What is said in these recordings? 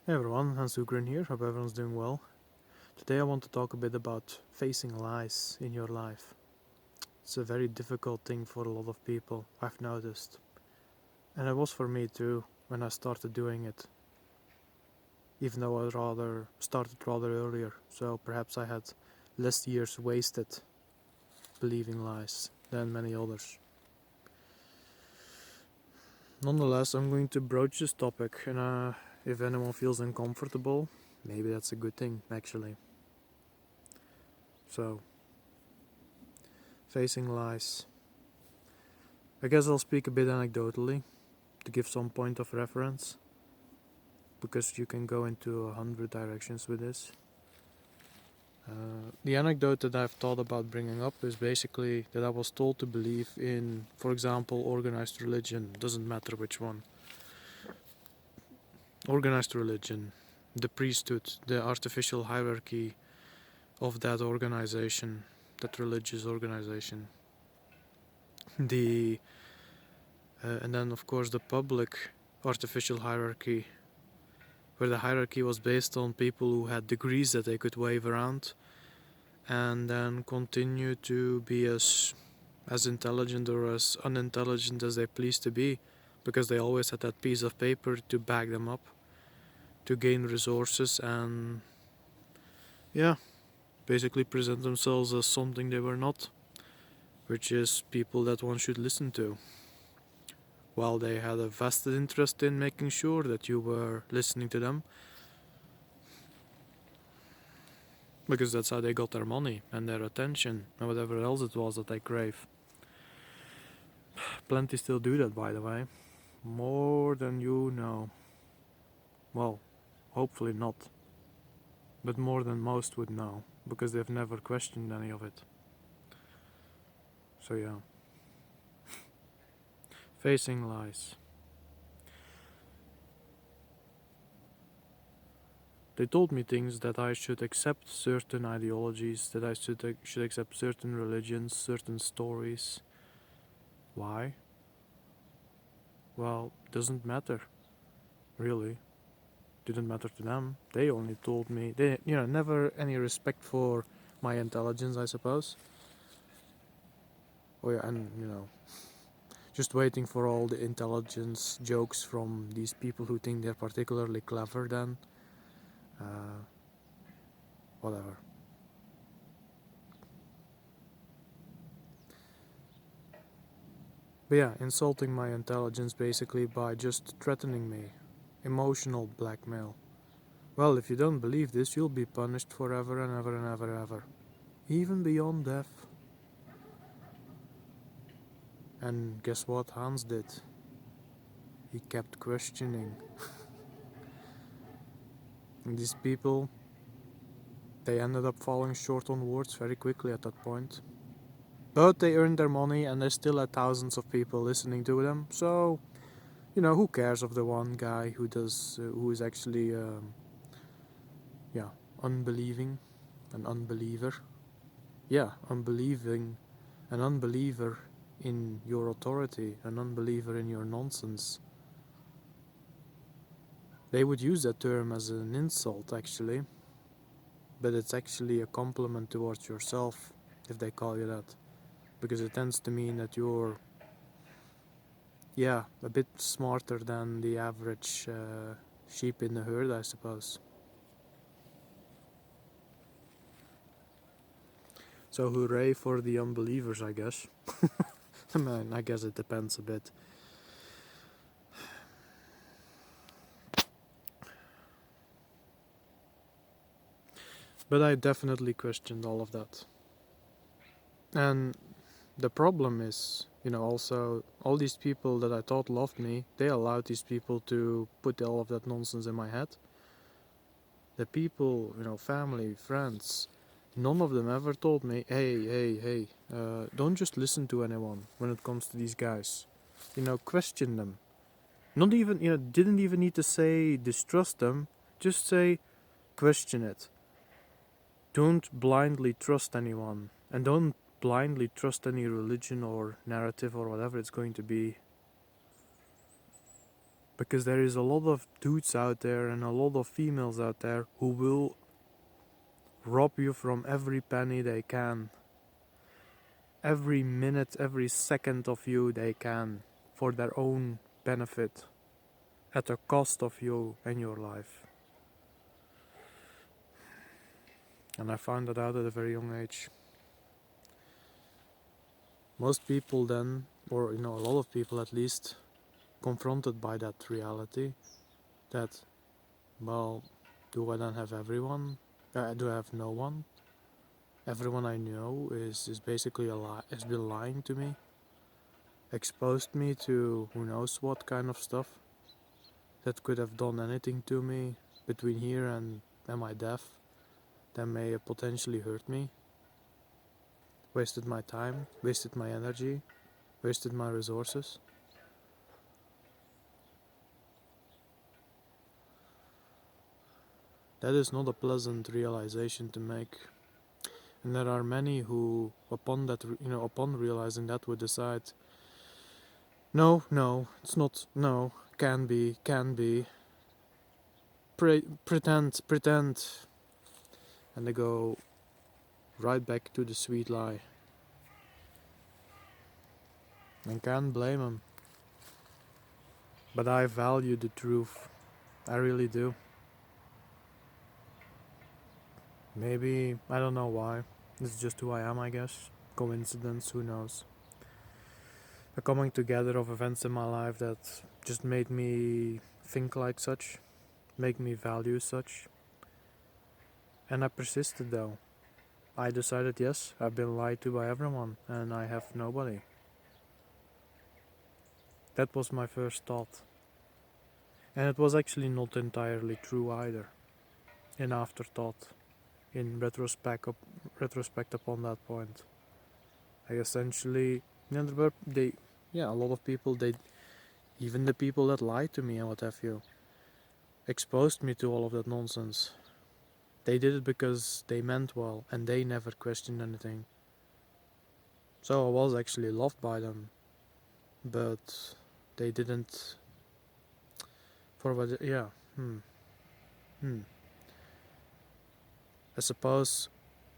Hey everyone, Hans Ugrin here, hope everyone's doing well. Today I want to talk a bit about facing lies in your life. It's a very difficult thing for a lot of people, I've noticed. And it was for me too, when I started doing it. Even though I started rather earlier, so perhaps I had less years wasted believing lies than many others. Nonetheless, I'm going to broach this topic, and if anyone feels uncomfortable, maybe that's a good thing, actually. So, facing lies. I guess I'll speak a bit anecdotally to give some point of reference, because you can go into 100 directions with this. The anecdote that I've thought about bringing up is basically that I was told to believe in, for example, organized religion, doesn't matter which one. Organized religion, the priesthood, the artificial hierarchy of that organization, that religious organization. The and then of course the public artificial hierarchy, where the hierarchy was based on people who had degrees that they could wave around and then continue to be as intelligent or as unintelligent as they pleased to be, because they always had that piece of paper to back them up, to gain resources and basically present themselves as something they were not, which is people that one should listen to, while they had a vested interest in making sure that you were listening to them, because that's how they got their money and their attention and whatever else it was that they crave. Plenty still do that, by the way. More than you know. Well, hopefully not. But more than most would know, because they've never questioned any of it. So yeah. Facing lies. They told me things that I should accept certain ideologies, that I should accept certain religions, certain stories. Why? Well, doesn't matter, really. Didn't matter to them. They only told me, never any respect for my intelligence, I suppose. Oh yeah, and just waiting for all the intelligence jokes from these people who think they're particularly clever then. Uh, Whatever. But yeah, insulting my intelligence basically by just threatening me. Emotional blackmail. Well, if you don't believe this, you'll be punished forever and ever and ever and ever. Even beyond death. And guess what Hans did? He kept questioning. And these people, they ended up falling short on words very quickly at that point. But they earned their money and they still had thousands of people listening to them, so, who cares of the one guy who is actually, unbelieving, an unbeliever. Yeah, unbelieving, an unbeliever in your authority, an unbeliever in your nonsense. They would use that term as an insult, actually, but it's actually a compliment towards yourself if they call you that, because it tends to mean that you're, a bit smarter than the average sheep in the herd, I suppose. So hooray for the unbelievers, I guess. I mean, I guess it depends a bit. But I definitely questioned all of that. And the problem is, also, all these people that I thought loved me, they allowed these people to put all of that nonsense in my head. The people, family, friends, none of them ever told me, hey, don't just listen to anyone when it comes to these guys. Question them. Not even, didn't even need to say distrust them, just say question it. Don't blindly trust anyone, and don't blindly trust any religion or narrative or whatever it's going to be. Because there is a lot of dudes out there and a lot of females out there who will rob you from every penny they can. Every minute, every second of you they can, for their own benefit, at the cost of you and your life. And I found that out at a very young age. Most people then, or a lot of people at least, confronted by that reality, that, well, do I then have everyone? Do I have no one? Everyone I know is basically has been lying to me, exposed me to who knows what kind of stuff, that could have done anything to me between here and my death, that may potentially hurt me, wasted my time, wasted my energy, wasted my resources. That is not a pleasant realization to make. And there are many who, upon realizing that, would decide, no, it's not, no, can be, pretend, and they go right back to the sweet lie. And can't blame them. But I value the truth. I really do. Maybe, I don't know why. It's just who I am, I guess. Coincidence, who knows. A coming together of events in my life that just made me think like such, make me value such. And I persisted though. I decided, yes, I've been lied to by everyone and I have nobody. That was my first thought. And it was actually not entirely true either. In afterthought, in retrospect upon that point. I essentially, a lot of people, even the people that lied to me and what have you, exposed me to all of that nonsense. They did it because they meant well and they never questioned anything. So I was actually loved by them, but they didn't. For what? Yeah. I suppose,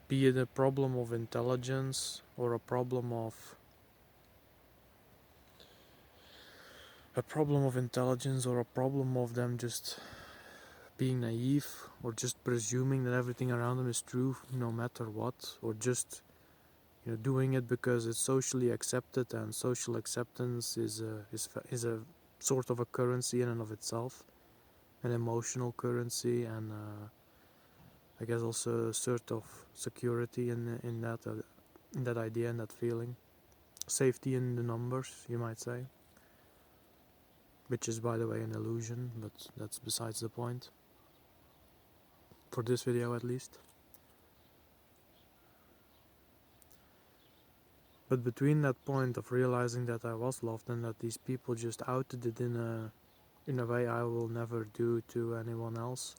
be it a problem of intelligence or a problem of intelligence or a problem of them just being naive or just presuming that everything around them is true no matter what, or just doing it because it's socially accepted, and social acceptance is a sort of a currency in and of itself, an emotional currency, and I guess also a sort of security in that idea and that feeling, safety in the numbers, you might say, which is by the way an illusion, but that's besides the point. For this video at least. But between that point of realizing that I was loved and that these people just outed it in a way I will never do to anyone else,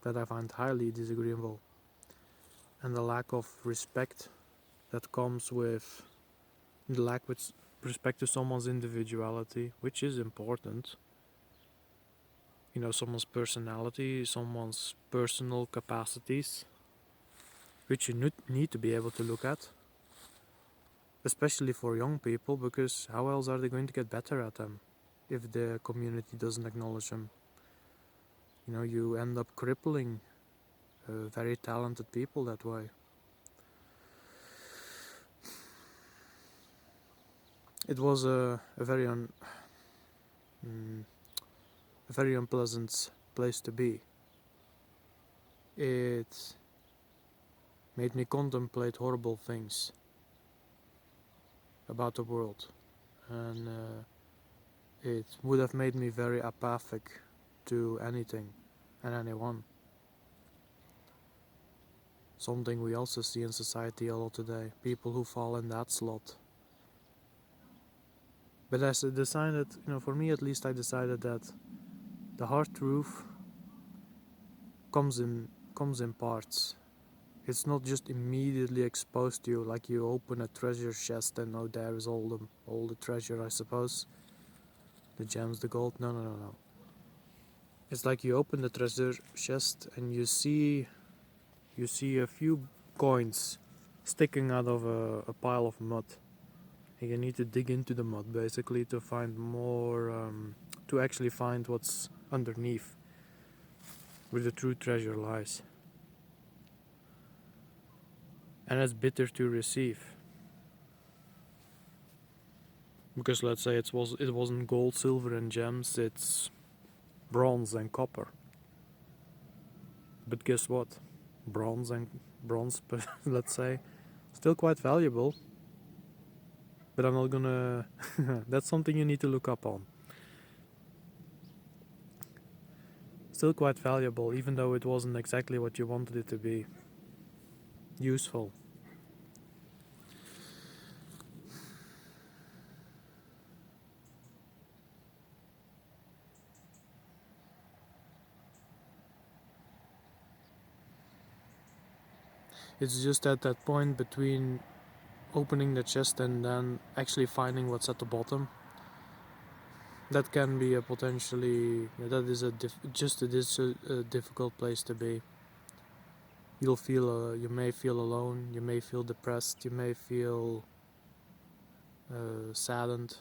that I find highly disagreeable, and the lack of respect that comes with the lack with respect to someone's individuality, which is important. Someone's personality, someone's personal capacities, which you need to be able to look at. Especially for young people, because how else are they going to get better at them if the community doesn't acknowledge them? You end up crippling very talented people that way. It was a very unpleasant place to be. It made me contemplate horrible things about the world, and it would have made me very apathic to anything and anyone. Something we also see in society a lot today, people who fall in that slot. But as I decided, for me at least, I decided that the hard truth comes in parts. It's not just immediately exposed to you, like you open a treasure chest and there is all the treasure, I suppose. the gems, the gold. No, no, no, no. It's like you open the treasure chest and you see a few coins sticking out of a pile of mud. And you need to dig into the mud basically to find more, to actually find what's underneath, where the true treasure lies. And it's bitter to receive. Because let's say it wasn't gold, silver and gems, it's bronze and copper. But guess what? Bronze, let's say, still quite valuable. But I'm not gonna that's something you need to look up on. Still quite valuable, even though it wasn't exactly what you wanted it to be. Useful. It's just at that point between opening the chest and then actually finding what's at the bottom. That can be a potentially, that is a difficult place to be. You may feel alone, you may feel depressed, you may feel saddened.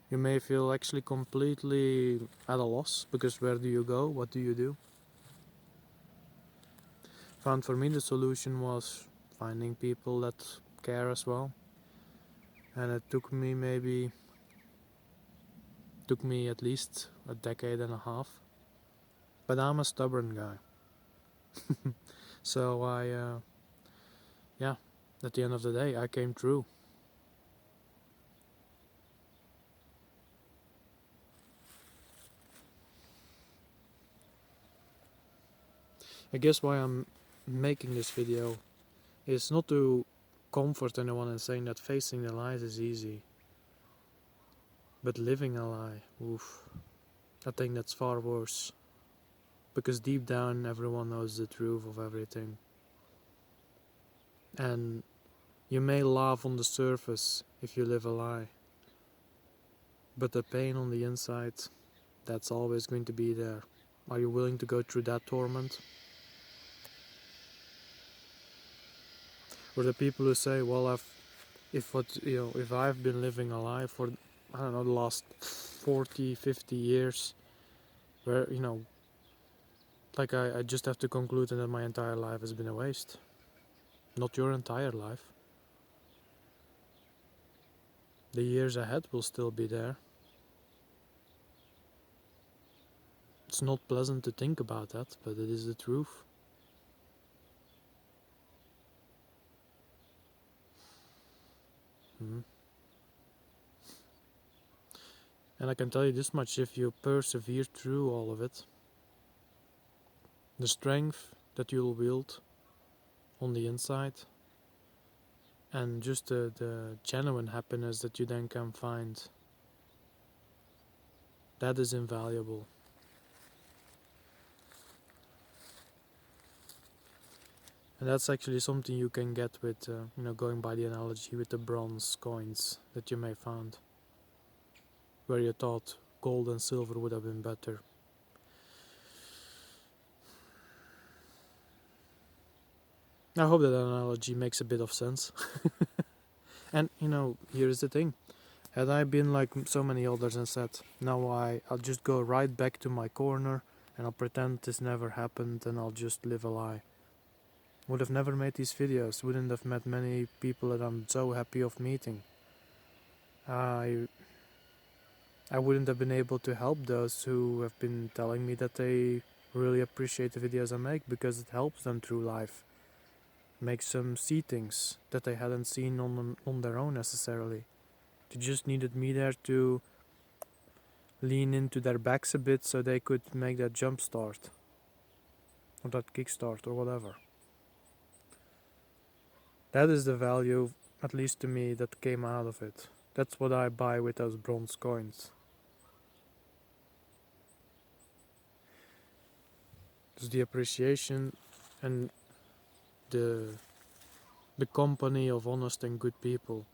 You may feel actually completely at a loss, because where do you go? What do you do? Found for me the solution was finding people that care as well. And it took me at least a decade and a half. But I'm a stubborn guy. So at the end of the day, I came through. I guess why I'm making this video is not to comfort anyone and saying that facing the lies is easy. But living a lie, oof, I think that's far worse. Because deep down everyone knows the truth of everything. And you may laugh on the surface if you live a lie. But the pain on the inside, that's always going to be there. Are you willing to go through that torment? Or the people who say, well, if I've been living a lie for, I don't know, the last 40, 50 years, where, like I just have to conclude that my entire life has been a waste. Not your entire life. The years ahead will still be there. It's not pleasant to think about that, but it is the truth. And I can tell you this much, if you persevere through all of it, the strength that you'll wield on the inside, and just the genuine happiness that you then can find, that is invaluable. And that's actually something you can get with, going by the analogy with the bronze coins that you may find, where you thought gold and silver would have been better. I hope that analogy makes a bit of sense. And, here's the thing. Had I been like so many others and said, no, I'll just go right back to my corner and I'll pretend this never happened and I'll just live a lie, would have never made these videos, wouldn't have met many people that I'm so happy of meeting. I wouldn't have been able to help those who have been telling me that they really appreciate the videos I make because it helps them through life. Makes them see things that they hadn't seen on their own necessarily. They just needed me there to lean into their backs a bit so they could make that jump start. Or that kickstart or whatever. That is the value, at least to me, that came out of it. That's what I buy with those bronze coins. It's the appreciation and the company of honest and good people.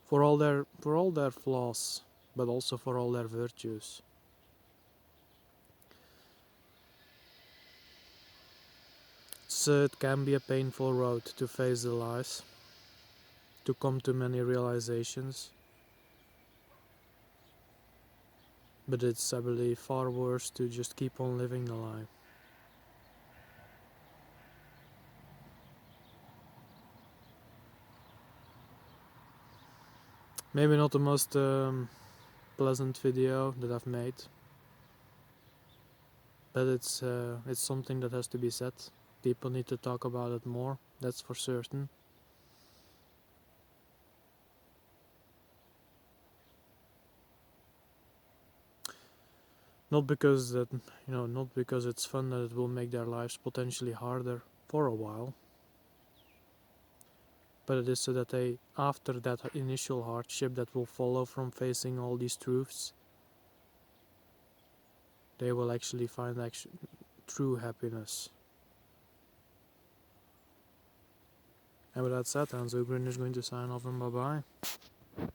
for all their flaws, but also for all their virtues. So it can be a painful road to face the lies, to come to many realizations, but it's, I believe, far worse to just keep on living the lie. Maybe not the most pleasant video that I've made, but it's something that has to be said. People need to talk about it more, that's for certain. Not because that, not because it's fun that it will make their lives potentially harder for a while, but it is so that they, after that initial hardship that will follow from facing all these truths, they will actually find true happiness. And with that said, Hans Ugrin is going to sign off and bye bye.